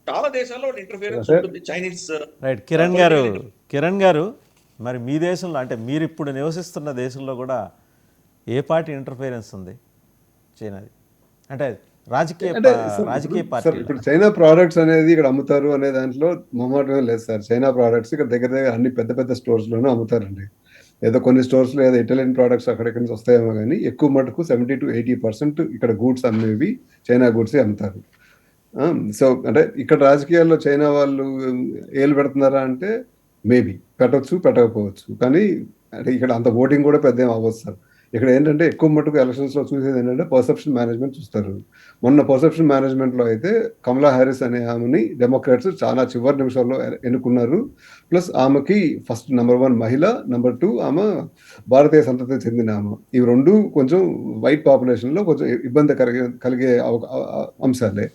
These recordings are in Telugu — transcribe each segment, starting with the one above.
చాలా దేశాల్లో ఇంటర్ఫియరెన్స్ సార్ ఉంటుంది. చైనీస్ రైట్ కిరణ్ గారు, మరి మీ దేశంలో అంటే మీరు ఇప్పుడు నివసిస్తున్న దేశంలో కూడా ఏ పార్టీ ఇంటర్ఫియరెన్స్ ఉంది చైనాది? అంటే రాజకీయ అంటే రాజకీయ సార్ పార్టీల ఇప్పుడు చైనా ప్రోడక్ట్స్ అనేది ఇక్కడ అమ్ముతారు అనే దాంట్లో మొహమాటమే లేదు సార్. చైనా ప్రోడక్ట్స్ ఇక్కడ దగ్గర దగ్గర అన్ని పెద్ద పెద్ద స్టోర్స్ లోనూ అమ్ముతారండి. ఏదో కొన్ని స్టోర్స్ లో ఏదో ఇటాలియన్ ప్రోడక్ట్స్ అక్కడెక్కడి నుంచి వస్తాయేమో కానీ ఎక్కువ మటుకు 70-80% ఇక్కడ గూడ్స్ అమ్మేవి చైనా గూడ్సే అమ్ముతారు. సో అంటే ఇక్కడ రాజకీయాల్లో చైనా వాళ్ళు ఏలు పెడుతున్నారా అంటే మేబీ పెట్టవచ్చు, పెట్టకపోవచ్చు. కానీ అంటే ఇక్కడ అంత ఓటింగ్ కూడా పెద్ద ఏం అవ్వదు సార్. ఇక్కడ ఏంటంటే ఎక్కువ మటుకు ఎలక్షన్స్ లో చూసేది ఏంటంటే పర్సెప్షన్ మేనేజ్మెంట్ చూస్తారు. మొన్న పర్సెప్షన్ మేనేజ్మెంట్ లో అయితే కమలా హ్యారిస్ అనే ఆమెని డెమోక్రాట్స్ చాలా చివరి నిమిషాల్లో ఎన్నుకున్నారు. ప్లస్ ఆమెకి ఫస్ట్ #1 మహిళ, #2 ఆమె భారతీయ సంతతికి చెందిన ఆమె. ఇవి రెండు కొంచెం వైట్ పాపులేషన్ లో కొంచెం ఇబ్బంది కలిగే అంశాలే.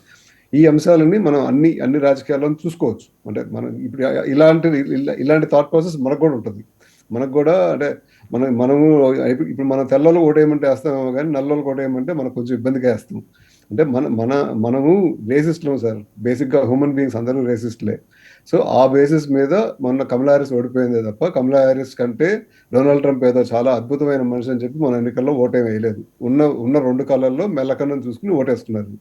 ఈ అంశాలని మనం అన్ని రాజకీయాల్లో చూసుకోవచ్చు. అంటే మనం ఇప్పుడు ఇలాంటి థాట్ ప్రాసెస్ మనకు కూడా ఉంటుంది. మనకు కూడా అంటే మనము ఇప్పుడు మనం తెల్లోళ్ళకి ఓటేయమంటే వేస్తామేమో కానీ నల్లోళ్ళకి ఓటేయమంటే మనకు కొంచెం ఇబ్బందిగా వేస్తాం. అంటే మనము రేసిస్టులం సార్. బేసిక్గా హ్యూమన్ బీయింగ్స్ అందరూ రేసిస్టులే. సో ఆ బేసిస్ మీద మొన్న కమలా హ్యారిస్ ఓడిపోయిందే తప్ప కమలా హ్యారిస్ కంటే డొనాల్డ్ ట్రంప్ ఏదో చాలా అద్భుతమైన మనిషి అని చెప్పి మన ఎన్నికల్లో ఓటేం వేయలేదు. ఉన్న 2 కాలాల్లో మెల్లకన్నం చూసుకుని ఓటేస్తున్నారు.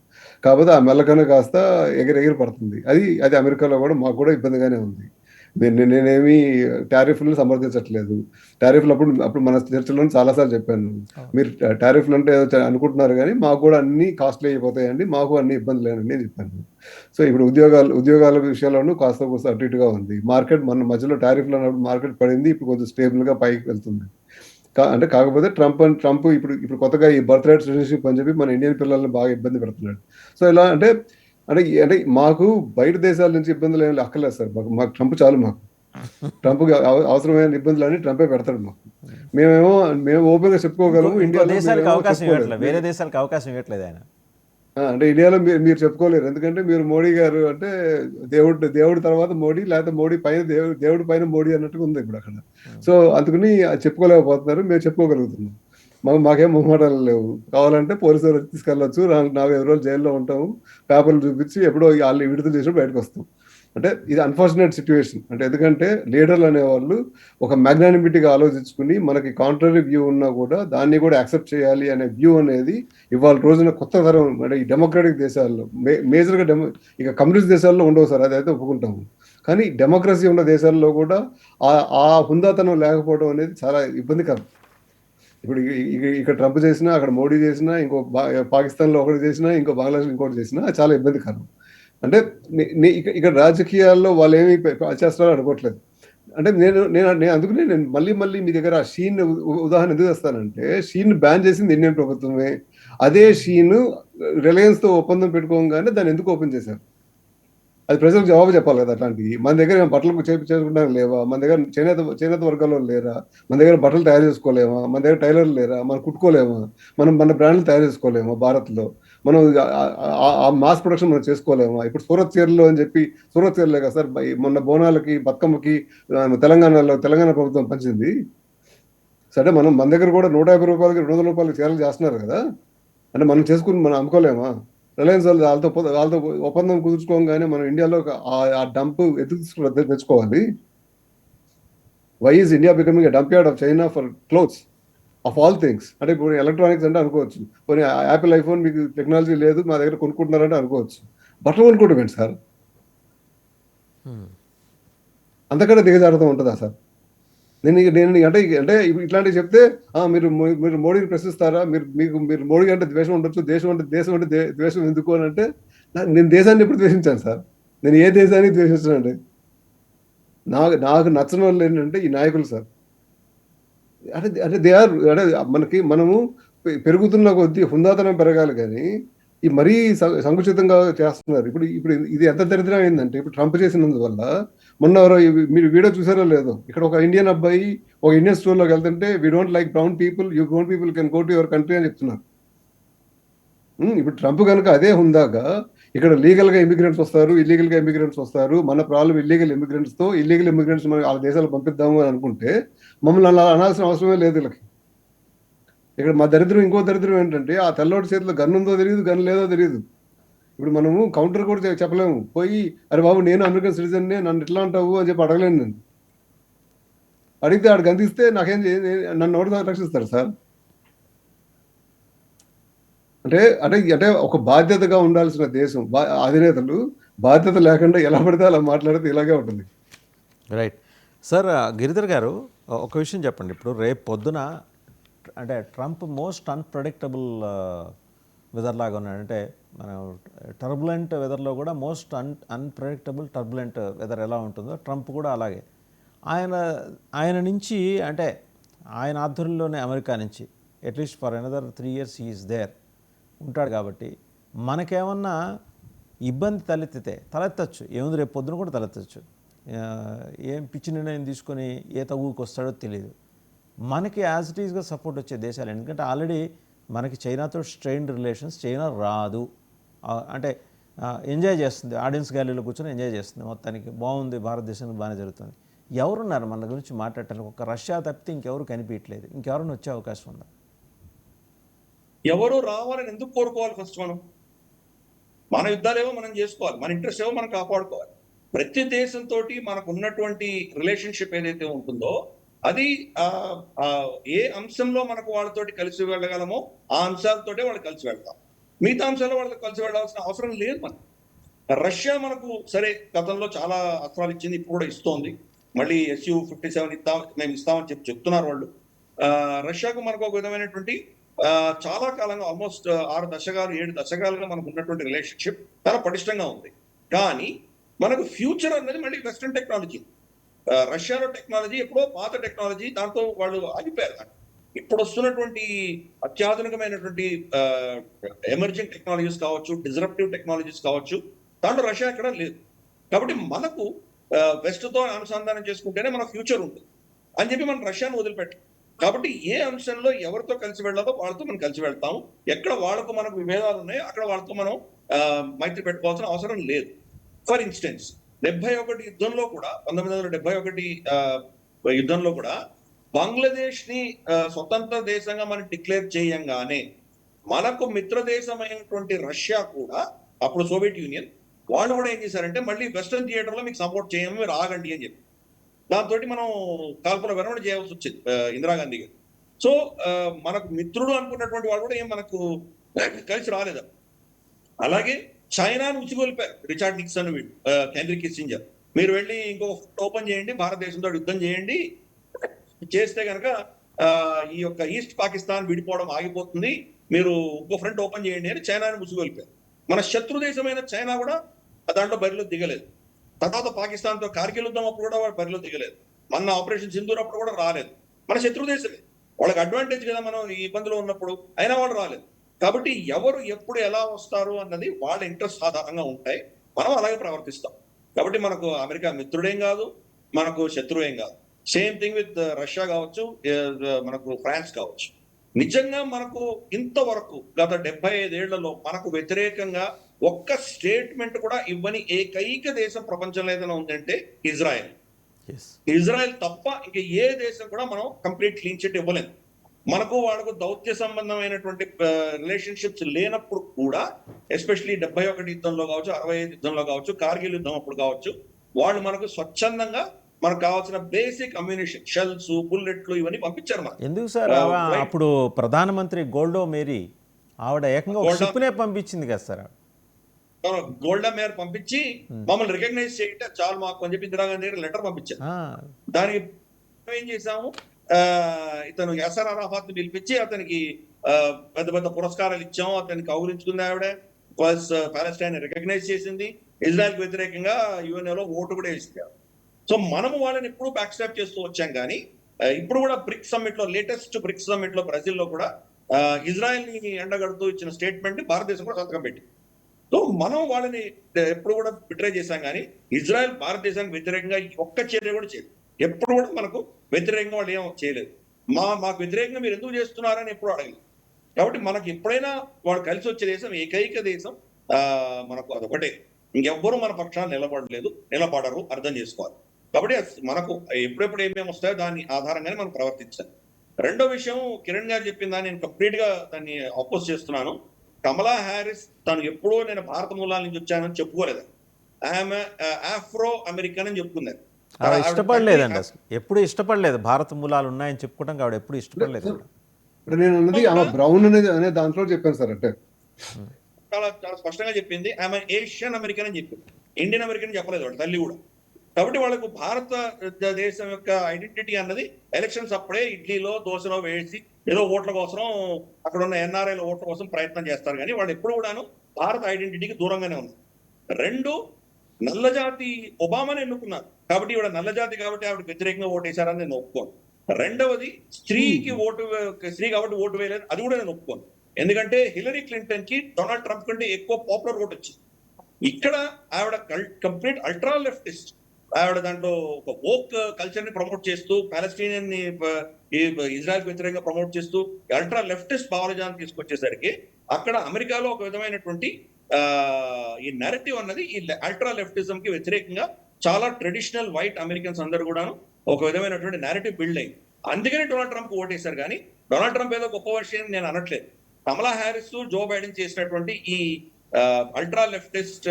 కాకపోతే ఆ మెల్లకన్ను కాస్త ఎగిరి పడుతుంది. అది అమెరికాలో కూడా మాకు కూడా ఇబ్బందిగానే ఉంది. నేనేమి టారిఫ్లను సమర్థించట్లేదు. టారిఫ్లు అప్పుడు మన చర్చలో చాలాసార్లు చెప్పాను. మీరు టారిఫ్లు అంటే ఏదో అనుకుంటున్నారు కానీ మాకు కూడా అన్ని కాస్ట్లీ అయిపోతాయండి, మాకు అన్ని ఇబ్బంది లేనండి అని చెప్పాను. సో ఇప్పుడు ఉద్యోగాల విషయాల్లోనూ కాస్త అటు ఇటుగా ఉంది. మార్కెట్ మన మధ్యలో టారిఫ్లు అన్నప్పుడు మార్కెట్ పడింది, ఇప్పుడు కొంచెం స్టేబుల్గా పైకి వెళ్తుంది. కాకపోతే ట్రంప్ ఇప్పుడు కొత్తగా ఈ బర్త్ రైట్ సిటిజన్షిప్ అని చెప్పి మన ఇండియన్ పిల్లల్ని బాగా ఇబ్బంది పెడుతున్నాడు. సో ఇలా అంటే అంటే అంటే మాకు బయట దేశాల నుంచి ఇబ్బందులు ఏమి అక్కర్లేదు సార్. మాకు ట్రంప్ చాలు. ట్రంప్కి అవసరమైన ఇబ్బందులు అన్ని ట్రంపే పెడతాడు మాకు. మేము ఓపెన్ గా చెప్పుకోగలము. దేశాలకు అవకాశం ఇవ్వట్లేదు, వేరే దేశాలకు అవకాశం ఇవ్వట్లేదు ఆయన. అంటే ఇండియాలో మీరు చెప్పుకోలేరు. ఎందుకంటే మీరు మోడీ గారు అంటే దేవుడి తర్వాత మోడీ, లేకపోతే మోడీ పైన దేవుడి పైన మోడీ అన్నట్టుగా ఉంది ఇప్పుడు అక్కడ. సో అందుకని చెప్పుకోలేకపోతున్నారు. మేము చెప్పుకోగలుగుతున్నాం. మాకేం మొహమాటాలు లేవు. కావాలంటే పోలీసులు వచ్చి తీసుకెళ్ళొచ్చు, 4-5 రోజులు జైల్లో ఉంటాము, పేపర్లు చూపించి ఎప్పుడో వాళ్ళు విడుదల చేసి బయటకు వస్తాం. అంటే ఇది అన్ఫార్చునేట్ సిచ్యువేషన్. అంటే ఎందుకంటే లీడర్లు అనేవాళ్ళు ఒక మ్యాగ్నానిమిటీగా ఆలోచించుకుని మనకి కాంట్రరీ వ్యూ ఉన్నా కూడా దాన్ని కూడా యాక్సెప్ట్ చేయాలి అనే వ్యూ అనేది ఇవాళ రోజున కొత్త తరం అంటే ఈ డెమోక్రాటిక్ దేశాల్లో మేజర్గా ఇక కమ్యూనిస్ట్ దేశాల్లో ఉండవు సార్, అదైతే ఒప్పుకుంటాము. కానీ డెమోక్రసీ ఉన్న దేశాల్లో కూడా ఆ హుందాతనం లేకపోవడం అనేది చాలా ఇబ్బందికరం. ఇప్పుడు ఇక్కడ ట్రంప్ చేసినా, అక్కడ మోడీ చేసినా, ఇంకో పాకిస్తాన్లో ఒకటి చేసినా, ఇంకో బంగ్లాదేశ్ ఇంకోటి చేసినా చాలా ఇబ్బందికరం. అంటే ఇక్కడ రాజకీయాల్లో వాళ్ళు ఏమి చేస్తారో అనుకోవట్లేదు. అంటే నేను అందుకనే నేను మళ్ళీ మీ దగ్గర షీన్ ఉదాహరణ ఎందుకు తెస్తానంటే, షీన్ బ్యాన్ చేసింది ఇండియన్ ప్రభుత్వమే. అదే షీన్ రిలయన్స్ తో ఒప్పందం పెట్టుకోగానే దాన్ని ఎందుకు ఓపెన్ చేశారు? అది ప్రజలకు జవాబు చెప్పాలి కదా. అట్లాంటివి మన దగ్గర బట్టలు చేసుకుంటానికి లేవా? మన దగ్గర చేనేత వర్గాల్లో లేరా? మన దగ్గర బట్టలు తయారు చేసుకోలేమా? మన దగ్గర టైలర్లు లేరా? మనం కుట్టుకోలేమా? మన బ్రాండ్లు తయారు చేసుకోలేమా? భారత్లో మనం ఆ మాస్ ప్రొడక్షన్ మనం చేసుకోలేమా? ఇప్పుడు సూరత్ చీరలు అని చెప్పి, సూరత్ చీరలే కదా సార్ మొన్న బోనాలకి బతుకమ్మకి తెలంగాణ ప్రభుత్వం పంచింది. సరే మన దగ్గర కూడా 150 రూపాయలకి 200 రూపాయలకి చీరలు చేస్తున్నారు కదా. అంటే మనం చేసుకుని మనం అమ్ముకోలేమా? రిలయన్స్ వాళ్ళతో ఒప్పందం కుదుర్చుకోగానే మనం ఇండియాలో ఆ డంప్ ఎదుగు తెచ్చుకోవాలి. Why is India becoming a dump yard of China for clothes of all things? అంటే ఇప్పుడు ఎలక్ట్రానిక్స్ అంటే అనుకోవచ్చు, కొన్ని యాపిల్ ఐఫోన్ మీకు టెక్నాలజీ లేదు మా దగ్గర కొనుక్కుంటున్నారంటే అనుకోవచ్చు. బట్టలు కొనుక్కోవడం సార్ అంతకంటే దిగజారుతూ ఉంటుందా సార్? నేను అంటే ఇట్లాంటివి చెప్తే మీరు మోడీని ప్రశ్నిస్తారా? మీరు మోడీ అంటే ద్వేషం ఉండొచ్చు, దేశం అంటే ద్వేషం ఎందుకు అని అంటే, నేను దేశాన్ని ఎప్పుడు ద్వేషించాను సార్? నేను ఏ దేశాన్ని ద్వేషించానండి? నాకు నచ్చని వాళ్ళు ఏంటంటే ఈ నాయకులు సార్. అంటే దే ఆర్ అంటే మనము పెరుగుతున్న కొద్దీ హుందాతనం పెరగాలి కానీ ఈ మరీ సంకుచితంగా చేస్తున్నారు. ఇప్పుడు ఇది ఎంత దరిద్రం అయిందంటే, ఇప్పుడు ట్రంప్ చేసినందువల్ల మొన్న మీరు వీడియో చూసారో లేదో, ఇక్కడ ఒక ఇండియన్ అబ్బాయి ఒక ఇండియన్ స్టోర్లోకి వెళ్తుంటే we don't like brown people, you brown people can go to your country అని చెప్తున్నారు. ఇప్పుడు ట్రంప్ కనుక అదే హుందాగా ఇక్కడ లీగల్గా ఇమిగ్రెంట్స్ వస్తారు, ఇల్లీగల్గా ఇమిగ్రెంట్స్ వస్తారు, మన ప్రాబ్లం ఇల్లీగల్ ఇమిగ్రెంట్స్ మన వాళ్ళ దేశాలు పంపిద్దాము అని అనుకుంటే మమ్మల్ని అలా అనాల్సిన అవసరమే లేదు. వీళ్ళకి ఇక్కడ మా దరిద్రం ఇంకో దరిద్రం ఏంటంటే, ఆ తెల్లోటి చేతిలో గన్ ఉందో తెలియదు, గన్ లేదో తెలియదు. ఇప్పుడు మనము కౌంటర్ కూడా చెప్పలేము. పోయి అరే బాబు నేను అమెరికన్ సిటిజన్నే నన్ను ఎట్లా అంటావు అని చెప్పి అడగలేను నేను. అడిగితే ఆడికి అందిస్తే నాకేం నన్ను ఎవరు రక్షిస్తారు సార్? అంటే అంటే అంటే ఒక బాధ్యతగా ఉండాల్సిన దేశం అధినేతలు బాధ్యత లేకుండా ఎలా పడితే అలా మాట్లాడితే ఇలాగే ఉంటుంది. Right sir. గిరిధర్ గారు ఒక విషయం చెప్పండి. ఇప్పుడు రేపు పొద్దున అంటే ట్రంప్ మోస్ట్ అన్ప్రెడిక్టబుల్ వెదర్ లాగా ఉన్నాడు. అంటే మన టర్బులెంట్ వెదర్లో కూడా మోస్ట్ అన్ప్రెడిక్టబుల్ టర్బులెంట్ వెదర్ ఎలా ఉంటుందో ట్రంప్ కూడా అలాగే. ఆయన నుంచి అంటే ఆయన ఆధ్వర్యంలోనే అమెరికా నుంచి at least for another 3 years is there ఉంటాడు. కాబట్టి మనకేమన్నా ఇబ్బంది తలెత్తచ్చు. ఏముంది, రేపు పొద్దున కూడా తలెత్తచ్చు. ఏం పిచ్చి నిర్ణయం తీసుకొని ఏ తగువుకి వస్తాడో తెలియదు. మనకి యాజ్ ఇట్ ఈస్గా సపోర్ట్ వచ్చే దేశాలు, ఎందుకంటే ఆల్రెడీ మనకి చైనాతో స్ట్రెయిన్డ్ రిలేషన్స్. చైనా రాదు అంటే ఎంజాయ్ చేస్తుంది, ఆడియన్స్ గ్యాలరీలో కూర్చొని ఎంజాయ్ చేస్తుంది. మొత్తానికి బాగుంది, భారతదేశంలో బాగానే జరుగుతుంది. ఎవరున్నారు మన గురించి మాట్లాడటానికి? ఒక రష్యా తప్పితే ఇంకెవరు కనిపించట్లేదు. ఇంకెవరైనా వచ్చే అవకాశం ఉందా? ఎవరు రావాలని ఎందుకు కోరుకోవాలి? ఫస్ట్ మన యుద్ధాలేవో మనం చేసుకోవాలి, మన ఇంట్రెస్ట్ ఏవో మనం కాపాడుకోవాలి. ప్రతి దేశంతో మనకు ఉన్నటువంటి రిలేషన్షిప్ ఏదైతే ఉంటుందో అది ఏ అంశంలో మనకు వాళ్ళతోటి కలిసి వెళ్ళగలమో ఆ అంశాలతోటే వాళ్ళు కలిసి వెళ్తాం. మిగతా అంశాల్లో వాళ్ళతో కలిసి వెళ్ళాల్సిన అవసరం లేదు. మనం రష్యా మనకు సరే గతంలో చాలా అస్త్రాలు ఇచ్చింది, ఇప్పుడు కూడా ఇస్తోంది. మళ్ళీ Su-57 మేము ఇస్తామని చెప్తున్నారు వాళ్ళు. రష్యాకు మనకు ఒక విధమైనటువంటి చాలా కాలంగా ఆల్మోస్ట్ 6 దశకాలు 7 దశకాలుగా మనకు ఉన్నటువంటి రిలేషన్షిప్ చాలా పటిష్టంగా ఉంది. కానీ మనకు ఫ్యూచర్ అనేది మళ్ళీ వెస్ట్రన్ టెక్నాలజీ. రష్యాలో టెక్నాలజీ ఎప్పుడో పాత టెక్నాలజీ, దాంతో వాళ్ళు ఆగిపోయారు. ఇప్పుడు వస్తున్నటువంటి అత్యాధునికమైనటువంటి ఎమర్జింగ్ టెక్నాలజీస్ కావచ్చు, డిస్రప్టివ్ టెక్నాలజీస్ కావచ్చు, దాంట్లో రష్యా ఎక్కడ లేదు. కాబట్టి మనకు వెస్ట్ తో అనుసంధానం చేసుకుంటేనే మన ఫ్యూచర్ ఉంటుంది అని చెప్పి మనం రష్యాను వదిలిపెట్టాం. కాబట్టి ఏ అంశంలో ఎవరితో కలిసి వెళ్ళాలో వాళ్ళతో మనం కలిసి వెళ్తాము. ఎక్కడ వాళ్ళకు మనకు విభేదాలు ఉన్నాయో అక్కడ వాళ్ళతో మనం మైత్రి పెట్టుకోవాల్సిన అవసరం లేదు. ఫర్ ఇన్స్టెన్స్ 71 యుద్ధంలో కూడా 1971 యుద్ధంలో కూడా బంగ్లాదేశ్ ని స్వతంత్ర దేశంగా మనం డిక్లేర్ చేయంగానే మనకు మిత్ర దేశమైనటువంటి రష్యా కూడా, అప్పుడు సోవియట్ యూనియన్, వాళ్ళు కూడా ఏం చేశారంటే మళ్ళీ వెస్టర్న్ థియేటర్ లో మీకు సపోర్ట్ చేయము, మీరు ఆగండి అని చెప్పి దాంతో మనం కాల్పుల విరమణ చేయాల్సి వచ్చింది ఇందిరాగాంధీ గారు. సో మనకు మిత్రుడు అనుకున్నటువంటి వాళ్ళు కూడా ఏం మనకు కలిసి రాలేదు. అలాగే చైనాను ఉచిగొల్పారు రిచార్డ్ నిక్సన్, హెన్రీ కిస్సింజర్. మీరు వెళ్ళి ఇంకో ఓపెన్ చేయండి, భారతదేశంతో యుద్ధం చేయండి, చేస్తే కనుక ఈ యొక్క ఈస్ట్ పాకిస్తాన్ విడిపోవడం ఆగిపోతుంది, మీరు ఇంకో ఫ్రంట్ ఓపెన్ చేయండి అని చైనాను ఉచిగొల్పారు. మన శత్రు దేశమైన చైనా కూడా దాంట్లో బరిలో దిగలేదు. తర్వాత పాకిస్తాన్తో కార్గిల్ యుద్ధం అప్పుడు కూడా వాళ్ళు బరిలో దిగలేదు. మన ఆపరేషన్ సింధూర్ అప్పుడు కూడా రాలేదు. మన శత్రు దేశమే, వాళ్ళకి అడ్వాంటేజ్ కదా మనం ఈ ఇబ్బందులో ఉన్నప్పుడు, అయినా వాళ్ళు రాలేదు. కాబట్టి ఎవరు ఎప్పుడు ఎలా వస్తారు అన్నది వాళ్ళ ఇంట్రెస్ట్ ఆధారంగా ఉంటాయి. మనం అలాగే ప్రవర్తిస్తాం. కాబట్టి మనకు అమెరికా మిత్రుడేం కాదు, మనకు శత్రువేం కాదు. సేమ్ థింగ్ విత్ రష్యా కావచ్చు, మనకు ఫ్రాన్స్ కావచ్చు. నిజంగా మనకు ఇంతవరకు గత 75 ఏళ్లలో మనకు వ్యతిరేకంగా ఒక్క స్టేట్మెంట్ కూడా ఇవ్వని ఏకైక దేశం ప్రపంచంలో ఏదైనా ఉందంటే ఇజ్రాయెల్. ఇజ్రాయెల్ తప్ప ఇంకా ఏ దేశం కూడా మనం కంప్లీట్ క్లీన్ చిట్ ఇవ్వలేదు. మనకు వాళ్ళకు దౌత్య సంబంధమైనటువంటి రిలేషన్షిప్స్ లేనప్పుడు కూడా, ఎస్పెషలీ 71 యుద్ధంలో కావచ్చు, 65 యుద్ధంలో కావచ్చు, కార్గిల్ యుద్ధం అప్పుడు కావచ్చు, వాళ్ళు మనకు స్వచ్ఛందంగా మనకు కావాల్సిన బేసిక్ అమ్యూనిషన్, షెల్స్, బుల్లెట్లు ఇవన్నీ పంపించారు మనకు. ఎందుకు సార్ అప్పుడు ప్రధానమంత్రి గోల్డో మేరీ ఆవిడ ఏకంగా షిప్నే పంపించింది కదా సార్. గోల్డా మేయర్ పంపించి మమ్మల్ని రికగ్నైజ్ చేయంటే చాలు మాకు అని చెప్పి ఇందిరాగాంధీ లెటర్ పంపించారు. దానికి ఏం చేశాము, ఇతను యాసర్ అరాఫాత్ ని పిలిపించి అతనికి పెద్ద పెద్ద పురస్కారాలు ఇచ్చాము, అతనికి కౌగులించుకుంది ఆవిడ. ప్లస్ పాలెస్టైన్ రికగ్నైజ్ చేసింది, ఇజ్రాయెల్ కి వ్యతిరేకంగా యుఎన్ఓలో ఓటు కూడా వేసింది. సో మనము వాళ్ళని ఎప్పుడు బ్యాక్ స్టాప్ చేస్తూ వచ్చాం. కానీ ఇప్పుడు కూడా బ్రిక్స్ సమ్మిట్ లో, లేటెస్ట్ బ్రిక్స్ సమ్మిట్ లో బ్రెజిల్ లో కూడా ఇజ్రాయెల్ ని ఎండగడుతూ ఇచ్చిన స్టేట్మెంట్ భారతదేశం కూడా సంతకం పెట్టి. సో మనం వాళ్ళని ఎప్పుడు కూడా బిట్రే చేశాం. కానీ ఇజ్రాయెల్ భారతదేశానికి వ్యతిరేకంగా ఒక్క చర్య కూడా చేయలేదు. ఎప్పుడు కూడా మనకు వ్యతిరేకంగా వాళ్ళు ఏం చేయలేదు. మాకు వ్యతిరేకంగా మీరు ఎందుకు చేస్తున్నారని ఎప్పుడు అడగలేదు. కాబట్టి మనకు ఎప్పుడైనా వాళ్ళు కలిసి వచ్చే దేశం ఏకైక దేశం మనకు అదొకటే. ఇంకెవ్వరూ మన పక్షాన్ని నిలబడరు, అర్థం చేసుకోవాలి. కాబట్టి మనకు ఎప్పుడెప్పుడు ఏమేమి వస్తాయో దాని ఆధారంగానే మనం ప్రవర్తించాలి. రెండో విషయం, కిరణ్ గారు చెప్పిన దాన్ని నేను కంప్లీట్ గా దాన్ని అపోజ్ చేస్తున్నాను. కమలా హ్యారిస్ తను ఎప్పుడో నేను భారత మూలాల నుంచి వచ్చానని చెప్పుకోలేదు. ఆమె ఆఫ్రో అమెరికన్ అని చెప్పుకున్నారు. ఆవిడ ఇష్టపడలేదండి అసలు, ఎప్పుడు ఇష్టపడలేదు. భారత మూలాలు ఉన్నాయని చెప్పుకోవడానికి ఆవిడ ఎప్పుడు ఇష్టపడలేదు సార్, కూడా. ఇప్పుడు నేను అన్నది ఆమె బ్రౌన్ అనే దాంట్లో చెప్పాను సార్. అంటే చాలా చాలా స్పష్టంగా చెప్పింది. ఆమె ఏషియన్ అమెరికన్ అని చెప్పింది, ఇండియన్ అమెరికన్ చెప్పలేదు వాళ్ళ తల్లి కూడా. కాబట్టి వాళ్ళకు భారత దేశం యొక్క ఐడెంటిటీ అన్నది ఎలక్షన్స్ అప్పుడే ఇడ్లీలో దోశలో వేసి ఏదో ఓట్ల కోసం అక్కడ ఉన్న ఎన్ఆర్ఐల ఓట్ల కోసం ప్రయత్నం చేస్తారు, కానీ వాళ్ళు ఎప్పుడు కూడాను భారత ఐడెంటిటీకి దూరంగానే ఉన్నారు. రెండు, నల్లజాతి ఒబామాని ఎన్నుకున్నారు కాబట్టి ఈవిడ నల్లజాతి కాబట్టి ఆవిడ వ్యతిరేకంగా ఓటేశారని నేను ఒప్పుకోను. రెండవది, స్త్రీ కాబట్టి ఓటు వేయలేదు, అది కూడా నేను ఒప్పుకోను. ఎందుకంటే హిలరీ క్లింటన్ కి డొనాల్డ్ ట్రంప్ కంటే ఎక్కువ పాపులర్ ఓట్ వచ్చింది. ఇక్కడ ఆవిడ కంప్లీట్ అల్ట్రా లెఫ్టిస్ట్. ఆవిడ దాంట్లో ఒక వోక్ కల్చర్ ని ప్రమోట్ చేస్తూ, పాలస్తీనియన్ ని ఇజ్రాయెల్ వ్యతిరేకంగా ప్రమోట్ చేస్తూ అల్ట్రా లెఫ్టిస్ట్ భావజాలను తీసుకొచ్చేసరికి అక్కడ అమెరికాలో ఒక విధమైనటువంటి ఈ నెరటివ్ అన్నది ఈ అల్ట్రా లెఫ్టిజం కి వ్యతిరేకంగా చాలా ట్రెడిషనల్ వైట్ అమెరికన్స్ అందరూ కూడా ఒక విధమైనటువంటి నెరటివ్ బిల్డ్ అయింది. అందుకని డొనాల్డ్ ట్రంప్ ఓటేశారు. కానీ డొనాల్డ్ ట్రంప్ ఏదో గొప్ప విషయం నేను అనట్లేదు. కమలా హ్యారిస్, జో బైడెన్ చేసినటువంటి ఈ అల్ట్రా లెఫ్టిస్ట్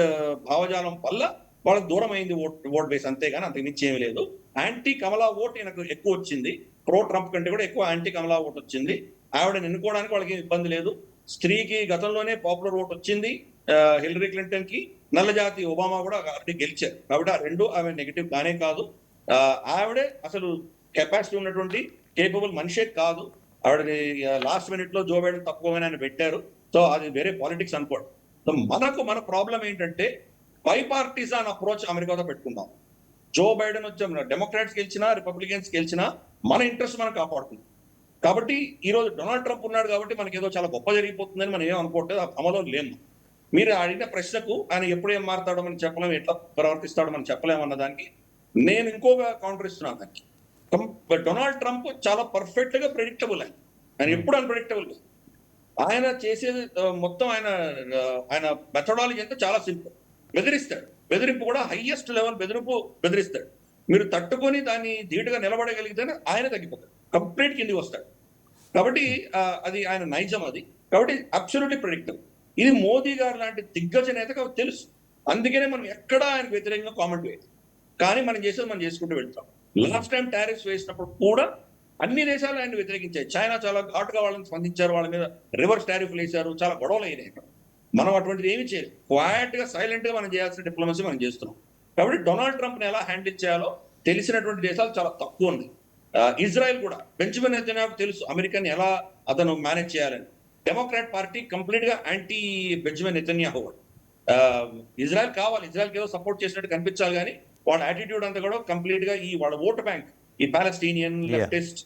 భావజాలం వల్ల వాళ్ళకి దూరం అయింది ఓట్ బేస్, అంతేగాని అంతకు మించి ఏమీ లేదు. యాంటీ కమలా ఓట్ ఈయనకు ఎక్కువ వచ్చింది, ప్రో ట్రంప్ కంటే కూడా ఎక్కువ యాంటీ కమలా ఓట్ వచ్చింది. ఆవిడని ఎన్నుకోవడానికి వాళ్ళకి ఇబ్బంది లేదు. స్త్రీకి గతంలోనే పాపులర్ ఓట్ వచ్చింది హిలరీ క్లింటన్ కి, నల్లజాతి ఒబామా కూడా ఆల్రెడీ గెలిచారు. కాబట్టి ఆ రెండు ఆమె నెగిటివ్ కానే కాదు. ఆవిడే అసలు కెపాసిటీ ఉన్నటువంటి కేపబుల్ మనిషే కాదు. ఆవిడని లాస్ట్ మినిట్ లో జో బైడెన్ తక్కువగానే ఆయన పెట్టారు. సో అది వేరే పాలిటిక్స్ అనుకోండి. సో మన ప్రాబ్లం ఏంటంటే బైపార్టిజన్ అప్రోచ్ అమెరికాతో పెట్టుకుందాం. జో బైడెన్ వచ్చి డెమోక్రాట్స్ గెలిచినా రిపబ్లికన్స్ గెలిచినా మన ఇంట్రెస్ట్ మనం కాపాడుతుంది. కాబట్టి ఈ రోజు డొనాల్డ్ ట్రంప్ ఉన్నాడు కాబట్టి మనకి ఏదో చాలా గొప్ప జరిగిపోతుందని మనం ఏం అనుకోవట్లేదు, ఆ భ్రమలో లేము. మీరు అడిగిన ప్రశ్నకు ఆయన ఎప్పుడు ఏం మారుతాడో మనం చెప్పలేము, ఎట్లా ప్రవర్తిస్తాడో మనం చెప్పలేము అన్న దానికి నేను ఇంకోగా కౌంటర్ ఇస్తున్నాను. దానికి డొనాల్డ్ ట్రంప్ చాలా పర్ఫెక్ట్ గా ప్రెడిక్టబుల్. ఆయన ఎప్పుడు అన్ప్రెడిక్టబుల్. ఆయన చేసేది మొత్తం ఆయన మెథడాలజీ అంటే చాలా సింపుల్. బెదిరిస్తాడు, బెదిరింపు కూడా హైయెస్ట్ లెవెల్ బెదిరిస్తాడు. మీరు తట్టుకొని దాన్ని ధీటుగా నిలబడగలిగితేనే ఆయన తగ్గిపోతాడు, కంప్లీట్ కిందికి వస్తాడు. కాబట్టి అది ఆయన నైజం అది. కాబట్టి అబ్సల్యూట్లీ ప్రెడిక్టబుల్. ఇది మోదీ గారు లాంటి దిగ్గజ నేతకు తెలుసు. అందుకనే మనం ఎక్కడా ఆయనకు వ్యతిరేకంగా కామెంట్ వేయదు. కానీ మనం చేసేది మనం చేసుకుంటూ వెళ్తాం. లాస్ట్ టైం టారిఫ్స్ వేసినప్పుడు కూడా అన్ని దేశాలు ఆయన వ్యతిరేకించాయి. చైనా చాలా ఘాటుగా వాళ్ళని స్పందించారు, వాళ్ళ మీద రివర్స్ టారిఫ్లు వేశారు, చాలా గొడవలు అయినాయి. మనం అటువంటిది ఏమి చేయలేదు. క్వైట్ గా సైలెంట్ గా మనం చేయాల్సిన డిప్లొమసీ మనం చేస్తున్నాం. కాబట్టి డొనాల్డ్ ట్రంప్ ని ఎలా హ్యాండిల్ చేయాలో తెలిసినటువంటి దేశాలు చాలా తక్కువ ఉంది. ఇజ్రాయెల్ కూడా బెంజమిన్ నెతన్యాహు తెలుసు అమెరికాని ఎలా అతను మేనేజ్ చేయాలని. డెమోక్రాట్ పార్టీ కంప్లీట్ గా యాంటీ బెంజమిన్ నెతన్యాహు. ఇజ్రాయెల్ కావాలి, ఇజ్రాయెల్కి ఏదో సపోర్ట్ చేసినట్టు కనిపించాలి, కానీ వాళ్ళ యాటిట్యూడ్ అంతా కూడా కంప్లీట్ గా ఈ వాళ్ళ ఓటు బ్యాంక్, ఈ పాలస్తీనియన్ లెఫ్టిస్ట్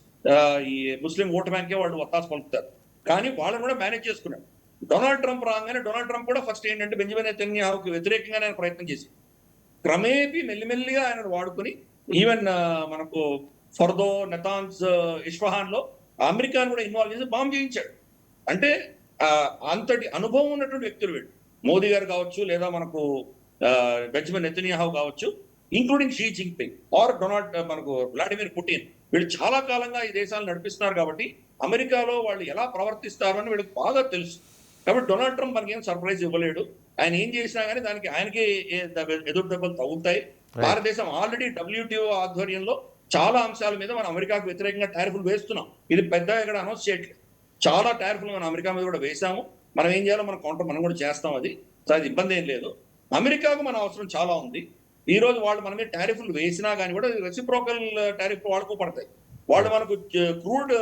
ఈ ముస్లిం ఓటు బ్యాంకే వాళ్ళు ఒత్తాసు పలుకుతారు. కానీ వాళ్ళని కూడా మేనేజ్ చేసుకున్నాడు. డొనాల్డ్ ట్రంప్ రాగానే డొనాల్డ్ ట్రంప్ కూడా ఫస్ట్ ఏంటంటే బెంజమిన్ నెతన్యాహుకి వ్యతిరేకంగానే ఆయన ప్రయత్నం చేసి క్రమేపీ మెల్లిమెల్లిగా ఆయన వాడుకుని ఈవెన్ మనకు ఫర్దో, నెతాన్స్, ఇస్ఫహాన్ లో అమెరికాను కూడా ఇన్వాల్వ్ చేసి బాంబు చేయించాడు. అంటే అంతటి అనుభవం ఉన్నటువంటి వ్యక్తులు వీళ్ళు. మోదీ గారు కావచ్చు, లేదా మనకు బెంజమిన్ నెతన్యాహు కావచ్చు, ఇంక్లూడింగ్ షీ జిన్పింగ్ ఆర్ మనకు వ్లాడిమిర్ పుటిన్, వీళ్ళు చాలా కాలంగా ఈ దేశాలను నడిపిస్తున్నారు. కాబట్టి అమెరికాలో వాళ్ళు ఎలా ప్రవర్తిస్తారు అని వీళ్ళకి బాగా తెలుసు. కాబట్టి డొనాల్డ్ ట్రంప్ మనకి ఏం సర్ప్రైజ్ ఇవ్వలేడు. ఆయన ఏం చేసినా కానీ దానికి ఆయనకే ఎదురు దెబ్బలు తగులుతాయి. భారతదేశం ఆల్రెడీ WTO ఆధ్వర్యంలో చాలా అంశాల మీద మనం అమెరికాకు వ్యతిరేకంగా టారిఫ్లు వేస్తున్నాం. ఇది పెద్దగా ఇక్కడ అనౌన్స్ చేయట్లేదు. చాలా టారిఫ్లు మనం అమెరికా మీద కూడా వేసాము. మనం ఏం చేయాలో మనం కౌంటర్ మనం కూడా చేస్తాం. అది ఇబ్బంది ఏం లేదు. అమెరికాకు మన అవసరం చాలా ఉంది. ఈ రోజు వాళ్ళు మన మీద టారిఫ్లు వేసినా కానీ కూడా రెసిప్రోకల్ టారిఫ్ వాళ్ళకు పడతాయి. వాళ్ళు మనకు క్రూడ్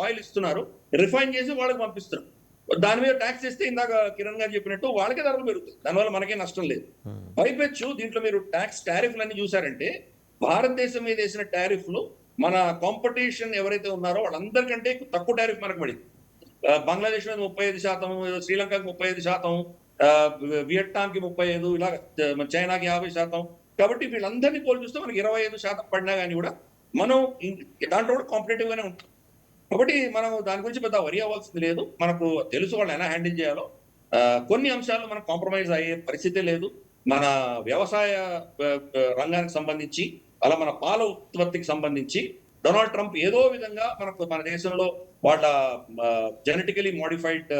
ఆయిల్ ఇస్తున్నారు, రిఫైన్ చేసి వాళ్ళకి పంపిస్తున్నారు. దాని మీద ట్యాక్స్ ఇస్తే ఇందాక కిరణ్ గారు చెప్పినట్టు వాళ్ళకే ధరలు పెరుగుతాయి, దానివల్ల మనకే నష్టం లేదు. పైపెచ్చు దీంట్లో మీరు టారిఫ్లు అన్ని చూసారంటే భారతదేశం మీద వేసిన టారిఫ్లు మన కాంపిటీషన్ ఎవరైతే ఉన్నారో వాళ్ళందరికంటే తక్కువ టారిఫ్ మనకు పడింది. బంగ్లాదేశ్ మీద 35%, శ్రీలంకకి 35%, వియట్నాంకి 35%, ఇలా చైనాకి 50%. కాబట్టి వీళ్ళందరినీ పోలి చూస్తే మనకి 25% పడినా కానీ కూడా మనం దాంట్లో కూడా కాంపిటేటివ్ గానే ఉంటాం. కాబట్టి మనం దాని గురించి పెద్ద వరి అవ్వాల్సింది లేదు. మనకు తెలుసు వాళ్ళు ఎలా హ్యాండిల్ చేయాలో. కొన్ని అంశాల్లో మనం కాంప్రమైజ్ అయ్యే పరిస్థితే లేదు. మన వ్యవసాయ రంగానికి సంబంధించి, అలా మన పాల ఉత్పత్తికి సంబంధించి డొనాల్డ్ ట్రంప్ ఏదో విధంగా మన దేశంలో వాళ్ళ జెనెటికలీ మోడిఫైడ్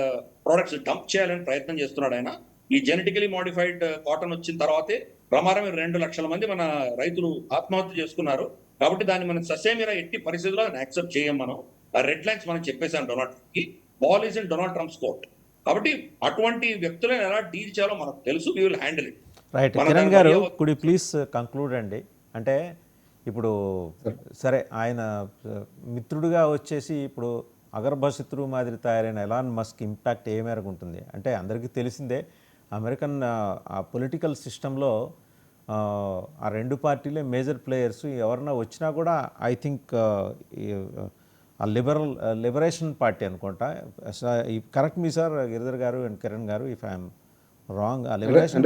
ప్రొడక్ట్స్ డంప్ చేయాలని ప్రయత్నం చేస్తున్నాడు ఆయన. ఈ జెనెటికలీ మోడిఫైడ్ కాటన్ వచ్చిన తర్వాతే ప్రమాదమే 2 లక్షల మంది మన రైతులు ఆత్మహత్య చేసుకున్నారు. కాబట్టి దాన్ని మనం ససేమిరా ఎట్టి పరిస్థితుల్లో యాక్సెప్ట్ చేయం. మనం ఆ రెడ్ లైన్స్ మనం చెప్పేసాం డొనాల్డ్ ట్రంప్ కి. Ball is in Donald Trump's court. కాబట్టి అటువంటి వ్యక్తులను ఎలా డీల్ చేయాలో మనకు తెలుసు. We will handle it. Right. Kiran గారు కుడ్ యూ ప్లీజ్ కంక్లూడ్ అండి. అంటే ఇప్పుడు సరే ఆయన మిత్రుడిగా వచ్చేసి ఇప్పుడు అగర్భశత్రువు మాదిరి తయారైన ఎలాన్ మస్క్ ఇంపాక్ట్ ఏ మేరకు ఉంటుంది అంటే అందరికీ తెలిసిందే. అమెరికన్ ఆ పొలిటికల్ సిస్టంలో ఆ రెండు పార్టీలే మేజర్ ప్లేయర్స్. ఎవరన్నా వచ్చినా కూడా ఐ థింక్ ఆ లిబరేషన్ పార్టీ అనుకుంటా. కరెక్ట్ మీ సార్ గిరిధర్ గారు అండ్ కిరణ్ గారు ఇఫ్ ఐఎమ్ రాంగ్. ఆ లిబరేషన్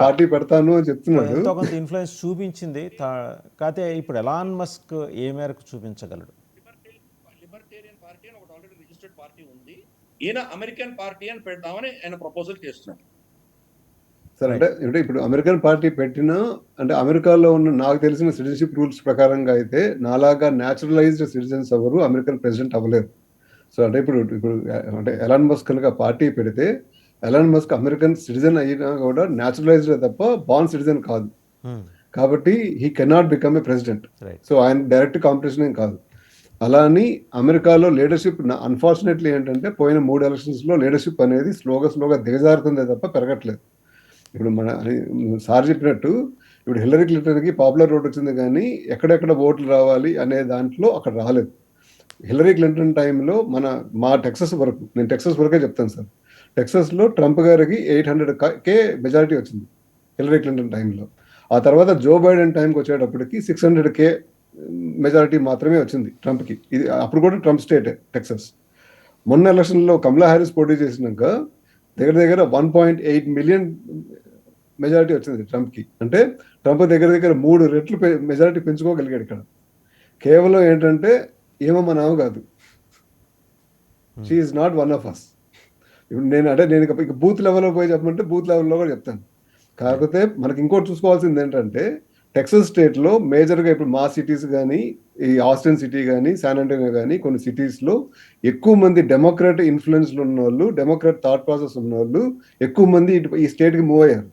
పార్టీ పెడతాను అని చెప్తున్నాడు. ఎంతో కొంత ఇన్ఫ్లుయెన్స్ చూపించింది. కాకపోతే ఇప్పుడు ఎలాన్ మస్క్ ఏ మేరకు చూపించగలడు? లిబర్టేరియన్ పార్టీ అని ఒకటి ఆల్రెడీ రిజిస్టర్డ్ పార్టీ ఉంది. ఈయన అమెరికన్ పార్టీ అని పెడదామని ఆయన ప్రపోజల్ చేస్తున్నాడు. సార్ అంటే ఇప్పుడు అమెరికన్ పార్టీ పెట్టినా అంటే అమెరికాలో ఉన్న నాకు తెలిసిన సిటిజన్షిప్ రూల్స్ ప్రకారంగా అయితే నాలాగా న్యాచురలైజ్డ్ సిటిజన్స్ ఎవరు అమెరికన్ ప్రెసిడెంట్ అవ్వలేరు. సో అంటే ఇప్పుడు అంటే ఎలాన్ మస్క్ కనుక పార్టీ పెడితే ఎలాన్ మస్క్ అమెరికన్ సిటిజన్ అయినా కూడా న్యాచురలైజ్డ్ తప్ప బార్న్ సిటిజన్ కాదు. కాబట్టి he cannot become a president. So ఆయన డైరెక్ట్ కాంపిటీషన్ ఏం కాదు. అలా అని అమెరికాలో లీడర్షిప్ అన్ఫార్చునేట్లీ ఏంటంటే పోయిన 3 ఎలక్షన్స్లో లీడర్షిప్ అనేది స్లోగా దిగజారుతుందే తప్ప పెరగట్లేదు. ఇప్పుడు మన సార్ చెప్పినట్టు ఇప్పుడు హిల్లరీ క్లింటన్కి పాపులర్ ఓట్ వచ్చింది కానీ ఎక్కడెక్కడ ఓట్లు రావాలి అనే దాంట్లో అక్కడ రాలేదు. హిల్లరీ క్లింటన్ టైంలో మా టెక్సస్ వరకు, నేను టెక్సస్ వరకే చెప్తాను సార్, టెక్సస్లో ట్రంప్ గారికి 800K మెజారిటీ వచ్చింది హిల్లరీ క్లింటన్ టైంలో. ఆ తర్వాత జో బైడెన్ టైంకి వచ్చేటప్పటికి 600K మెజారిటీ మాత్రమే వచ్చింది ట్రంప్కి. ఇది అప్పుడు కూడా ట్రంప్ స్టేటే టెక్సస్. మొన్న ఎలక్షన్లో కమలా హ్యారిస్ పోటీ చేసినాక దగ్గర 1.8 మిలియన్ మెజారిటీ వచ్చింది ట్రంప్కి. అంటే ట్రంప్ దగ్గర 3 రెట్లు మెజారిటీ పెంచుకోగలిగాడు ఇక్కడ. కేవలం ఏంటంటే ఏమో మనము కాదు, she is not one of us. ఇప్పుడు నేను ఇక బూత్ లెవెల్లో పోయి చెప్పమంటే బూత్ లెవెల్లో కూడా చెప్తాను. కాకపోతే మనకి ఇంకోటి చూసుకోవాల్సింది ఏంటంటే టెక్సస్ స్టేట్లో మేజర్గా ఇప్పుడు మా సిటీస్ కానీ ఈ ఆస్టిన్ సిటీ కానీ శాన్ ఆంటోనియో కానీ కొన్ని సిటీస్లో ఎక్కువ మంది డెమోక్రాట్ ఇన్ఫ్లుయెన్స్లు ఉన్న వాళ్ళు, డెమోక్రాట్ థాట్ ప్రాసెస్ ఉన్న వాళ్ళు ఎక్కువ మంది ఈ స్టేట్కి మూవ్ అయ్యారు.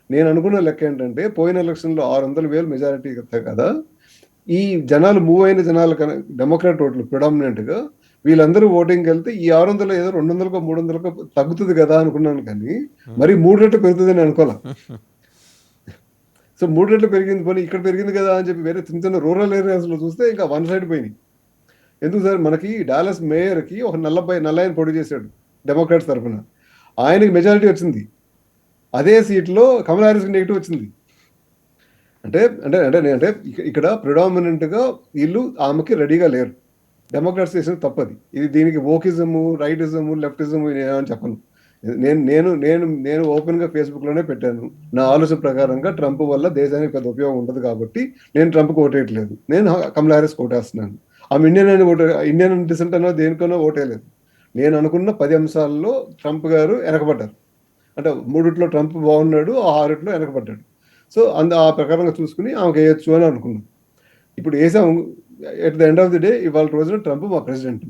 నేను అనుకున్న లెక్క ఏంటంటే పోయిన ఎలక్షన్లో 600,000 మెజారిటీ కదా, ఈ జనాలు మూవ్ అయిన జనాలు డెమోక్రాట్ ఓట్లు ప్రిడామినెంట్గా వీళ్ళందరూ ఓటింగ్కి వెళ్తే ఈ 600 ఏదో 200కో 300కో తగ్గుతుంది కదా అనుకున్నాను. కానీ మరి 3 రెట్లు పెరుగుతుందని అనుకోలే. సో 3 రెట్లు పెరిగింది, పోనీ ఇక్కడ పెరిగింది కదా అని చెప్పి వేరే చిన్న రూరల్ ఏరియాస్లో చూస్తే ఇంకా వన్ సైడ్ పోయినాయి. ఎందుకు సార్, మనకి డాలస్ మేయర్కి ఒక నల్లయన పోటీ చేశాడు డెమోక్రాట్స్ తరఫున, ఆయనకి మెజారిటీ వచ్చింది. అదే సీట్లో కమలా హ్యారిస్కి నెగిటివ్ వచ్చింది. అంటే ఇక్కడ ప్రిడామినెంట్గా వీళ్ళు ఆమెకి రెడీగా లేరు. డెమోక్రాట్స్ చేసిన తప్పది. ఇది దీనికి వోకిజము, రైటిజము, లెఫ్టిజము అని చెప్పను. నేను ఓపెన్గా ఫేస్బుక్లోనే పెట్టాను. నా ఆలోచన ప్రకారంగా ట్రంప్ వల్ల దేశానికి పెద్ద ఉపయోగం ఉంటుంది కాబట్టి నేను ట్రంప్కి ఓటేయట్లేదు, నేను కమలా హ్యారిస్ ఓటేస్తున్నాను. ఆమె ఇండియన్ డిసెంట్ అన్నో దేనికనో ఓటేయలేదు. నేను అనుకున్న 10 అంశాల్లో ట్రంప్ గారు వెనకబడ్డారు. అంటే 3 ట్రంప్ బాగున్నాడు, 6 వెనకబడ్డాడు. సో ఆ ప్రకారంగా చూసుకుని ఆమెకు వేయచ్చు అని అనుకున్నాను. ఇప్పుడు వేసాము. At the end of the day ఇవాళ రోజున ట్రంప్ మా ప్రెసిడెంట్.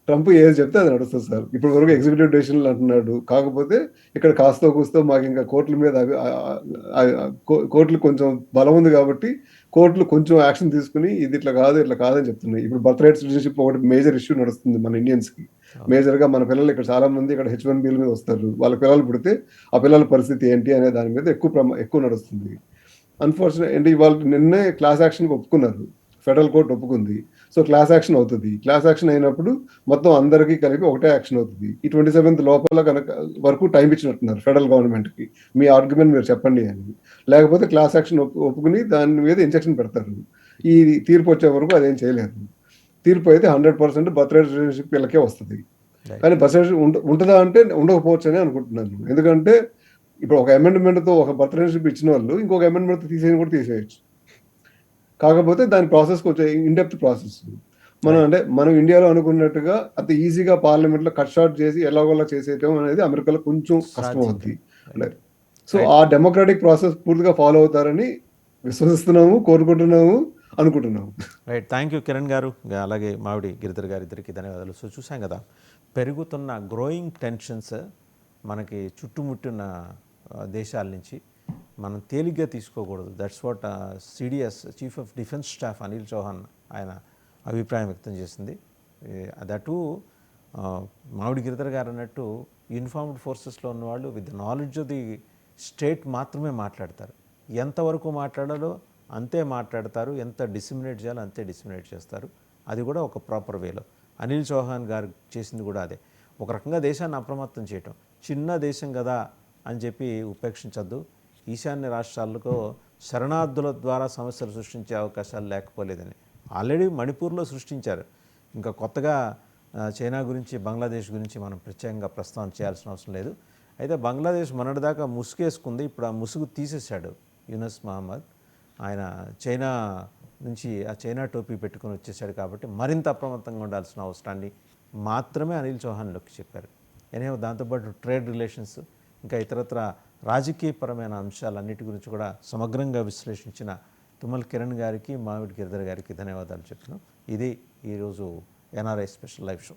ట్రంప్ ఏది చెప్తే అది నడుస్తుంది సార్. ఇప్పటి వరకు ఎగ్జిక్యూటివ్ డెసిషన్లు అంటున్నాడు. కాకపోతే ఇక్కడ కాస్తో కూస్తో మాకు ఇంకా కోర్టుల మీద కోర్టులు కొంచెం బలం ఉంది కాబట్టి కోర్టులు కొంచెం యాక్షన్ తీసుకుని ఇది ఇట్లా కాదని చెప్తున్నాయి. ఇప్పుడు బర్త్ రైట్ సిటిజన్షిప్ ఒకటి మేజర్ ఇష్యూ నడుస్తుంది మన ఇండియన్స్కి. మేజర్గా మన పిల్లలు ఇక్కడ చాలా మంది ఇక్కడ H1Bల మీద వస్తారు. వాళ్ళ పిల్లలు పుడితే ఆ పిల్లల పరిస్థితి ఏంటి అనే దాని మీద ఎక్కువ నడుస్తుంది. అన్ఫార్చునేట్ అంటే ఇవాళ నిన్నే క్లాస్ యాక్షన్కి ఒప్పుకున్నారు, ఫెడరల్ కోర్టు ఒప్పుకుంది. సో క్లాస్ యాక్షన్ అవుతుంది. క్లాస్ యాక్షన్ అయినప్పుడు మొత్తం అందరికీ కలిపి ఒకటే యాక్షన్ అవుతుంది. ఈ 27th లోపల కనుక వరకు టైం ఇచ్చినట్టున్నారు ఫెడరల్ గవర్నమెంట్కి, మీ ఆర్గ్యుమెంట్ మీరు చెప్పండి అని. లేకపోతే క్లాస్ యాక్షన్ ఒప్పుకుని దాని మీద ఇంజెక్షన్ పెడతారు. ఈ తీర్పు వచ్చే వరకు అదేం చేయలేదు. తీర్పు అయితే 100% బర్త్ రైట్ సిటిజన్షిప్ వీళ్ళకే వస్తుంది. కానీ బర్త్ రైట్ ఉంటుందా అంటే ఉండకపోవచ్చు అని అనుకుంటున్నాను. ఎందుకంటే ఇప్పుడు ఒక అమెండ్మెంట్తో ఒక బర్త్ రైట్ సిటిజన్షిప్ ఇచ్చిన వాళ్ళు ఇంకొక అమెండ్మెంట్తో తీసేయచ్చు. కాకపోతే దాని ప్రాసెస్ కొంచెం ఇన్డెప్త్ ప్రాసెస్. మనం ఇండియాలో అనుకున్నట్టుగా అంత ఈజీగా పార్లమెంట్లో కట్ షార్ట్ చేసి ఎలాగోలా చేసేయటం అనేది అమెరికాలో కొంచెం కష్టం అవుతుంది. సో ఆ డెమోక్రాటిక్ ప్రాసెస్ పూర్తిగా ఫాలో అవుతారని విశ్వసిస్తున్నాము, కోరుకుంటున్నాము. అనుకుంటున్నాం. రైట్, థ్యాంక్ యూ కిరణ్ గారు, అలాగే మావిడి గిరిధర్ గారు, ఇద్దరికి ధన్యవాదాలు. సో చూసాం కదా, పెరుగుతున్న గ్రోయింగ్ టెన్షన్స్ మనకి చుట్టుముట్టిన దేశాల నుంచి మనం తేలిగ్గా తీసుకోకూడదు. That's what CDS chief of defence staff Anil Chauhan ఆయన అభిప్రాయం వ్యక్తం చేసింది. దటు మావిడి గిరిధర్ గారు అన్నట్టు యూనిఫార్మ్డ్ ఫోర్సెస్లో ఉన్నవాళ్ళు with the knowledge of the state మాత్రమే మాట్లాడతారు. ఎంతవరకు మాట్లాడాలో అంతే మాట్లాడతారు, ఎంత డిసిమినేట్ చేయాలో అంతే డిసిమినేట్ చేస్తారు. అది కూడా ఒక ప్రాపర్ వేలో. అనిల్ చౌహాన్ గారు చేసింది కూడా అదే, ఒక రకంగా దేశాన్ని అప్రమత్తం చేయటం. చిన్న దేశం కదా అని చెప్పి ఉపేక్షించద్దు. ఈశాన్య రాష్ట్రాలకు శరణార్థుల ద్వారా సమస్యలు సృష్టించే అవకాశాలు లేకపోలేదని ఆల్రెడీ మణిపూర్లో సృష్టించారు. ఇంకా కొత్తగా చైనా గురించి, బంగ్లాదేశ్ గురించి మనం ప్రత్యేకంగా ప్రస్తావన చేయాల్సిన అవసరం లేదు. అయితే బంగ్లాదేశ్ మొన్నటిదాకా ముసుగేసుకుంది, ఇప్పుడు ఆ ముసుగు తీసేశాడు యూనస్ మహమ్మద్. ఆయన చైనా నుంచి ఆ చైనా టోపీ పెట్టుకొని వచ్చేసాడు. కాబట్టి మరింత అప్రమత్తంగా ఉండాల్సిన అవసరాన్ని మాత్రమే అనిల్ చౌహాన్ నొక్కి చెప్పారు. ఎనిహో దాంతోపాటు ట్రేడ్ రిలేషన్స్, ఇంకా ఇతరత్ర రాజకీయపరమైన అంశాలన్నిటి గురించి కూడా సమగ్రంగా విశ్లేషించిన తుమ్మల కిరణ్ గారికి, మావిడి గిరిధర్ గారికి ధన్యవాదాలు చెప్తున్నాం. ఇది ఈరోజు ఎన్ఆర్ఐ స్పెషల్ లైవ్ షో.